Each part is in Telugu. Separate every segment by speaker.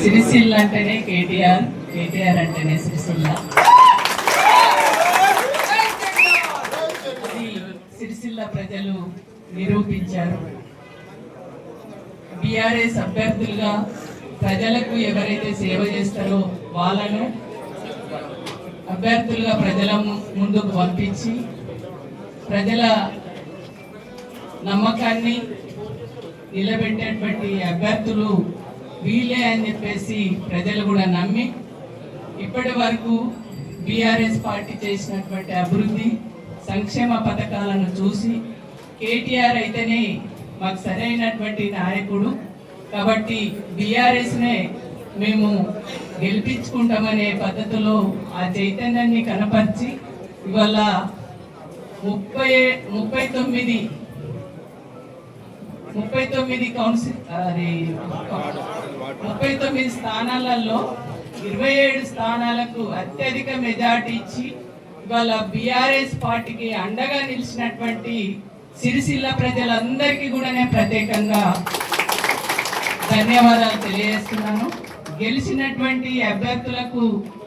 Speaker 1: సిరిసిల్ల అంటేనే కేటీఆర్, కేటీఆర్ అంటేనే సిరిసిల్ల. అది సిరిసిల్ల ప్రజలు నిరూపించారు. బీఆర్ఎస్ అభ్యర్థులుగా ప్రజలకు ఎవరైతే సేవ చేస్తారో వాళ్ళను అభ్యర్థులుగా ప్రజల ముందుకు పంపించి ప్రజల నమ్మకాన్ని నిలబెట్టేటువంటి అభ్యర్థులు వీళ్ళే అని చెప్పేసి ప్రజలు కూడా నమ్మి ఇప్పటి వరకు బీఆర్ఎస్ పార్టీ చేసినటువంటి అభివృద్ధి సంక్షేమ పథకాలను చూసి కేటీఆర్ అయితేనే మాకు సరైనటువంటి నాయకుడు కాబట్టి బీఆర్ఎస్నే మేము గెలిపించుకుంటామనే పద్ధతిలో ఆ చైతన్యాన్ని కనపరిచి ఇవాళ 39 స్థానాలలో 27 స్థానాలకు అత్యధిక మెజార్టీ ఇచ్చి ఇవాళ బీఆర్ఎస్ పార్టీకి అండగా నిలిచినటువంటి సిరిసిల్ల ప్రజలందరికీ కూడా నేను ప్రత్యేకంగా ధన్యవాదాలు తెలియజేస్తున్నాను. గెలిచినటువంటి అభ్యర్థులకు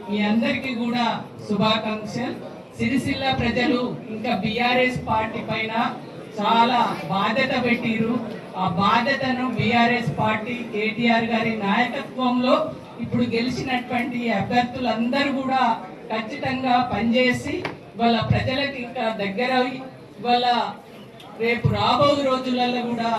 Speaker 1: మీ అందరికీ కూడా శుభాకాంక్షలు. సిరిసిల్ల ప్రజలు ఇంకా బీఆర్ఎస్ పార్టీ పైన చాలా బాధ్యత పెట్టిరు. ఆ బాధ్యతను బీఆర్ఎస్ పార్టీ కేటీఆర్ గారి నాయకత్వంలో ఇప్పుడు గెలిచినటువంటి అభ్యర్థులందరూ కూడా ఖచ్చితంగా పనిచేసి వాళ్ళ ప్రజలకు ఇంకా దగ్గర వాళ్ళ రేపు రాబోయే రోజులలో కూడా